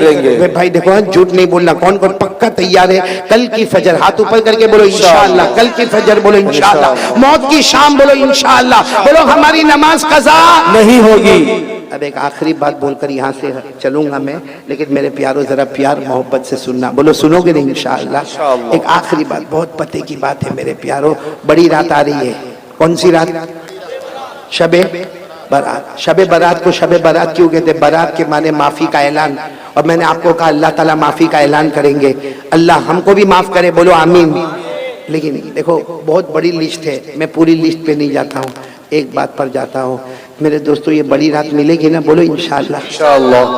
بھائی دیکھو جھوٹ نہیں بولنا، کون کون پکا تیار ہے؟ کل کی فجر ہاتھ اوپر کر کے بولو انشاءاللہ، کل کی فجر بولو انشاءاللہ، موت کی شام بولو انشاءاللہ، بولو ہماری نماز قضا نہیں ہوگی۔ اب ایک آخری بات بول کر یہاں سے چلوں گا میں، لیکن میرے پیاروں ذرا پیار محبت سے سننا، بولو سنو گے نہیں انشاءاللہ؟ ایک آخری بات، بہت پتے کی بات ہے میرے پیاروں، بڑی رات آ رہی ہے۔ کون سی رات؟ شب برات۔ شب برات کو شب برات کیوں کہتے ہیں؟ برات کے معنی معافی کا اعلان، اور میں نے آپ کو کہا اللہ تعالیٰ معافی کا اعلان کریں گے، اللہ ہم کو بھی معاف کرے، بولو آمین۔ لیکن دیکھو بہت بڑی لسٹ ہے، میں پوری لسٹ پہ نہیں جاتا ہوں، ایک بات پر جاتا ہوں میرے دوستو، یہ بڑی رات ملے گی نا؟ بولو انشاءاللہ۔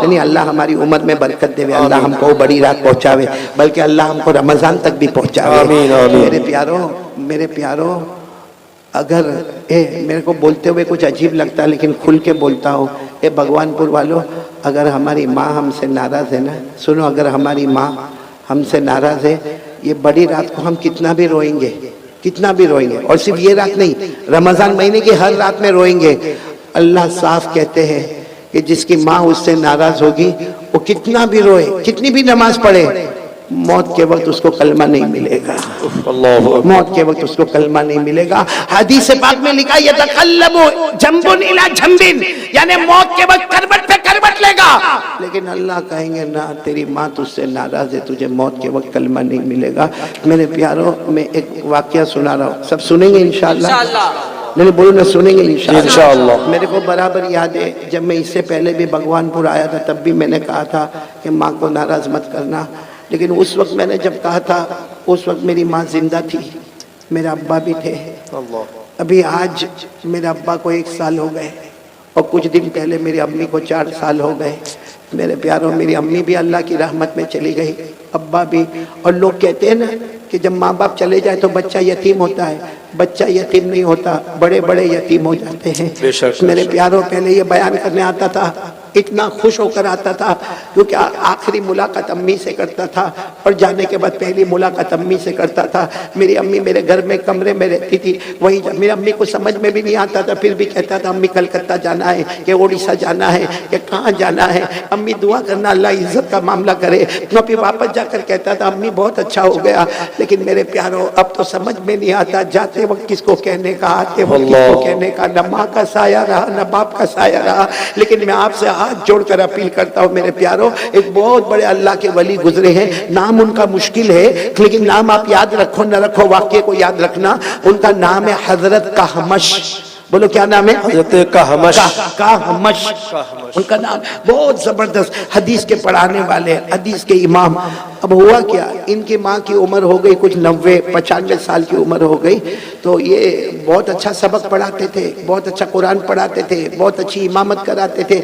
یعنی اللہ ہماری عمر میں برکت دے، اللہ ہم کو بڑی رات پہنچاوے، بلکہ اللہ ہم کو رمضان تک بھی پہنچاوے۔ میرے پیاروں اگر میرے کو بولتے ہوئے کچھ عجیب لگتا ہے، لیکن کھل کے بولتا ہوں، بھگوان پور والوں، اگر ہماری ماں ہم سے ناراض ہے نا، سنو، اگر ہماری ماں ہم سے ناراض ہے، یہ بڑی رات کو ہم کتنا بھی روئیں گے، کتنا بھی روئیں گے، اور صرف یہ رات نہیں، رمضان مہینے کی ہر رات میں روئیں گے۔ اللہ صاف کہتے ہیں کہ جس کی ماں اس سے ناراض ہوگی وہ کتنا بھی روئے، کتنی بھی نماز پڑھے، موت کے وقت اس کو کلمہ نہیں ملے گا، موت کے وقت اس کو کلمہ نہیں ملے گا۔ حدیث پاک میں لکھا یتقلب جنب الی جنب، یعنی موت کے وقت کروٹ پہ کروٹ لے گا، لیکن اللہ کہیں گے نہ، تیری ماں تجھ سے ناراض ہے، تجھے موت کے وقت کلمہ نہیں ملے گا۔ میرے پیاروں میں ایک واقعہ سنا رہا ہوں، سب سنیں گے انشاءاللہ؟ نہیں بولو نہ، سنیں گے انشاءاللہ؟ میرے کو برابر یاد ہے جب میں اس سے پہلے بھی بھگوان پور آیا تھا، تب بھی میں نے کہا تھا کہ ماں کو ناراض مت کرنا، لیکن اس وقت میں نے جب کہا تھا اس وقت میری ماں زندہ تھی، میرے ابا بھی تھے۔ ابھی آج میرے ابا کو 1 سال ہو گئے، اور کچھ دن پہلے میری امی کو 4 سال ہو گئے۔ میرے پیاروں میری امی بھی اللہ کی رحمت میں چلی گئی، ابا بھی۔ اور لوگ کہتے ہیں نا کہ جب ماں باپ چلے جائے تو بچہ یتیم ہوتا ہے، بچہ یتیم نہیں ہوتا، بڑے بڑے یتیم ہو جاتے ہیں۔ میرے پیاروں پہلے یہ بیان کرنے آتا تھا، اتنا خوش ہو کر آتا تھا، کیونکہ آخری ملاقات امی سے کرتا تھا، اور جانے کے بعد پہلی ملاقات امی سے کرتا تھا۔ میری امی میرے گھر میں کمرے میں رہتی تھی، وہیں میری امی کو سمجھ میں بھی نہیں آتا تھا، پھر بھی کہتا تھا امی کلکتہ جانا ہے کہ اڑیسہ جانا ہے کہ کہاں جانا ہے، امی دعا کرنا اللہ عزت کا معاملہ کرے۔ میں پھر واپس جا کر کہتا تھا امی بہت اچھا ہو گیا۔ لیکن میرے پیاروں اب تو سمجھ میں نہیں آتا، جاتے وقت کس کو کہنے کا، آتے وقت کس کو کہنے کا، نہ ماں کا سایہ رہا نہ باپ کا سایہ رہا۔ لیکن میں آپ سے ہاتھ جوڑ کر اپیل کرتا ہوں میرے پیاروں، ایک بہت بڑے اللہ کے ولی گزرے ہیں، نام ان کا مشکل ہے، لیکن نام آپ یاد رکھو نہ رکھو، واقعے کو یاد رکھنا۔ ان کا نام ہے حضرت کہمش، بولو کیا نام ہے؟ حضرت کہمش۔ کہمش ان کا نام، بہت زبردست حدیث کے پڑھانے والے، حدیث کے امام۔ اب ہوا کیا، ان کی ماں کی عمر ہو گئی کچھ 90-95 سال کی عمر ہو گئی، تو یہ بہت اچھا سبق پڑھاتے تھے، بہت اچھا قرآن پڑھاتے تھے، بہت اچھی امامت کراتے تھے۔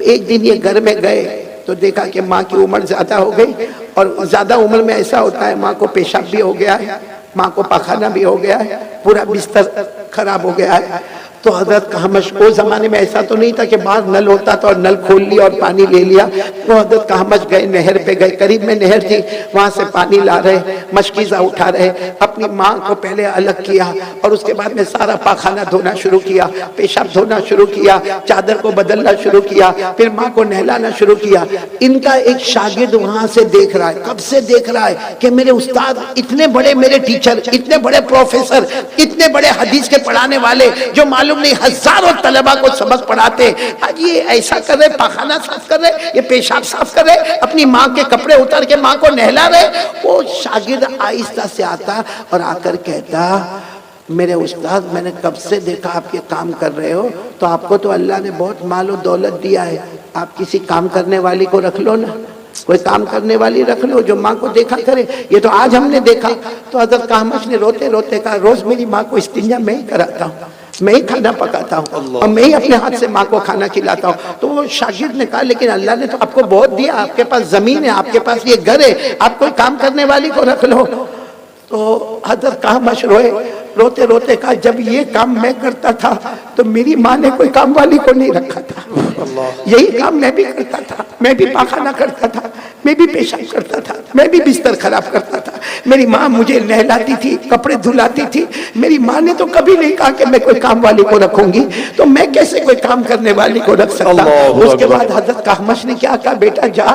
ایک دن یہ گھر میں گئے تو دیکھا کہ ماں کی عمر زیادہ ہو گئی، اور زیادہ عمر میں ایسا ہوتا ہے ماں کو پیشاب بھی ہو گیا ہے، ماں کو پاخانہ بھی ہو گیا ہے، پورا بستر خراب ہو گیا ہے۔ تو حضرت کہمش، اس زمانے میں ایسا تو نہیں تھا کہ باہر نل ہوتا تھا اور نل کھول لیا اور پانی لے لیا، تو حضرت کہمش گئے، نہر پہ گئے، قریب میں نہر تھی، وہاں سے پانی لا رہے، مشکیزہ اٹھا رہے، اپنی ماں کو پہلے الگ کیا، اور اس کے بعد میں سارا پاخانہ دھونا شروع کیا، پیشاب دھونا شروع کیا، چادر کو بدلنا شروع کیا، پھر ماں کو نہلانا شروع کیا۔ ان کا ایک شاگرد وہاں سے دیکھ رہا ہے، کب سے دیکھ رہا ہے کہ میرے استاد اتنے بڑے، میرے ٹیچر اتنے بڑے پروفیسر، اتنے بڑے حدیث کے پڑھانے والے جو معلوم نہیں ہزاروں طلبہ کو سبق پڑھاتے، آج یہ ایسا کر رہے، پاخانہ صاف کر رہے، یہ پیشاب صاف کر رہے، اپنی ماں کے کپڑے اتار کے ماں کو نہلا رہے۔ وہ شاگرد آہستہ سے آتا اور آ کر کہتا میرے استاد میں نے کب سے دیکھا آپ یہ کام کر رہے ہو، تو آپ کو تو اللہ نے بہت مال و دولت دیا ہے، آپ کسی کام کرنے والی کو رکھ لو نا، کوئی کام کرنے والی رکھ لو جو ماں کو دیکھا کرے، یہ تو آج ہم نے دیکھا۔ تو حضرت کہمش نے روتے روتے کہا روز میری ماں کو استنجا میں ہی کراتا ہوں، میں ہی کھانا پکاتا ہوں، اور میں ہی اپنے ہاتھ سے ماں کو کھانا کھلاتا ہوں۔ تو وہ شاگرد نے کہا لیکن اللہ نے تو آپ کو بہت دیا، آپ کے پاس زمین ہے، آپ کے پاس یہ گھر ہے، آپ کوئی کام کرنے والی کو رکھ لو۔ تو حضرت کہمش روئے، روتے روتے کہا جب یہ کام میں کرتا تھا تو میری ماں نے کوئی کام والی کو نہیں رکھا تھا، یہی کام میں بھی کرتا تھا، میں بھی پاخانہ کرتا تھا، میں بھی پیشاب کرتا تھا، میں بھی بستر خراب کرتا تھا، میری ماں مجھے نہلاتی تھی، کپڑے دھلاتی تھی، میری ماں نے تو کبھی نہیں کہا کہ میں کوئی کام والی کو رکھوں گی، تو میں کیسے کوئی کام کرنے والی کو رکھ سکتا۔ اس کے بعد حضرت کہمش نے کیا کہا بیٹا جا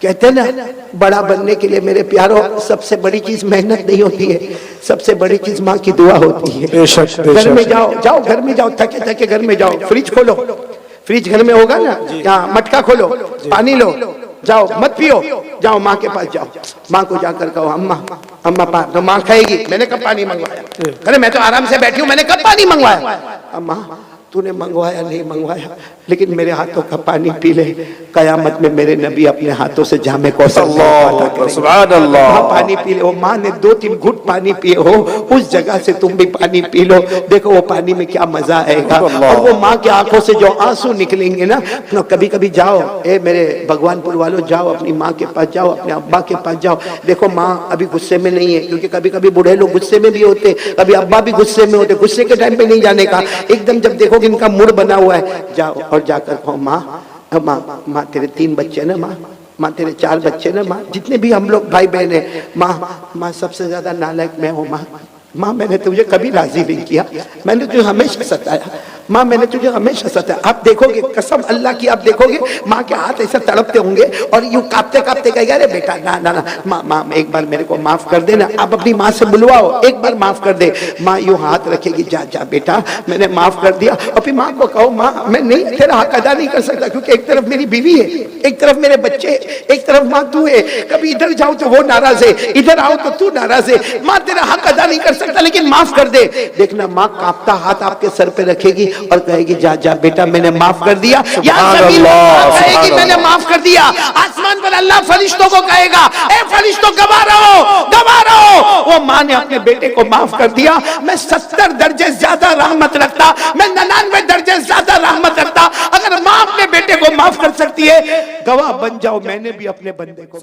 کہتے ہیں نا بڑا بننے کے لیے میرے پیاروں سب سے بڑی چیز محنت نہیں ہوتی ہے, سب سے بڑی چیز ماں کی دعا ہوتی ہے. بے شک بے گھر میں شک. جاؤ گھر میں جاؤ, تھکے تھکے گھر میں جاؤ, فریج کھولو, فریج گھر میں ہوگا نا, یہاں مٹکا کھولو, پانی لو, جاؤ مت پیو, جاؤ ماں کے پاس جاؤ, ماں کو جا کر کہو اماں پانی, تو ماں کہے گی میں نے کب پانی منگوایا, ارے میں تو آرام سے بیٹھی ہوں, میں نے کب پانی منگوایا, اماں تو نے منگوایا نہیں منگوایا لیکن میرے ہاتھوں کا پانی پی لے, قیامت میں میرے نبی اپنے ہاتھوں سے جام کوثر اللہ سبحان اللہ. پانی پی لے. وہ ماں نے 2-3 گھٹ پانی پیے ہو, اس جگہ سے تم بھی پانی پی لو, دیکھو وہ پانی میں کیا مزہ آئے گا. اور وہ ماں کی آنکھوں سے جو آنسو نکلیں گے نا, کبھی کبھی جاؤ, اے میرے بھگوان پور والوں جاؤ اپنی ماں کے پاس جاؤ, اپنے ابا کے پاس جاؤ, دیکھو ماں ابھی غصے میں نہیں ہے, کیونکہ کبھی کبھی بوڑھے لوگ غصے میں بھی ہوتے, کبھی ابا بھی غصے میں ہوتے, غصے کے ٹائم پہ نہیں جانے کا, ایک دم جب دیکھو کہ ان کا موڈ بنا ہوا ہے, جاؤ اور جا کر کہو ماں تیرے 3 بچے نا, ماں تیرے 4 بچے نا, ماں جتنے بھی ہم لوگ بھائی بہن ہیں, ماں سب سے زیادہ نالائق میں ہوں, ماں میں نے تجھے کبھی راضی نہیں کیا, میں نے تجھے ہمیشہ ستایا, ماں میں نے تجھے ہمیشہ ستایا. آپ دیکھو گے قسم اللہ کی, آپ دیکھو گے ماں کے ہاتھ ایسے تڑپتے ہوں گے اور یوں کاپتے کاپتے کہے گا ارے بیٹا نا ماں ایک بار میرے کو معاف کر دے نا. آپ اپنی ماں سے بلواؤ ایک بار معاف کر دے, ماں یوں ہاتھ رکھے گی, جا بیٹا میں نے معاف کر دیا. اور پھر ماں کو کہو ماں میں نہیں تیرا حق ادا نہیں کر سکتا, کیونکہ ایک طرف میری بیوی ہے, ایک طرف میرے بچے, ایک طرف ماں تو ہے, کبھی ادھر جاؤ تو وہ ناراض ہے, ادھر آؤ تو تو ناراض ہے, ماں تیرا حق ادا نہیں کر سکتا لیکن معاف کر دے. دیکھنا ماں کانپتا ہاتھ آپ کے سر پہ رکھے گی اور کہے گی جا بیٹا میں نے معاف کر دیا. سبحان اللہ, کہے گی سبحان میں نے اللہ. معاف کر دیا. آسمان پر اللہ فرشتوں کو کہے گا اے فرشتوں گواہ رہو, وہ ماں نے اپنے بیٹے کو معاف کر دیا. میں 70 درجے زیادہ رحمت رکھتا, میں 99 درجے زیادہ رحمت رکھتا. اگر ماں اپنے بیٹے کو معاف کر سکتی ہے, گواہ بن جاؤ میں نے بھی اپنے بندے کو.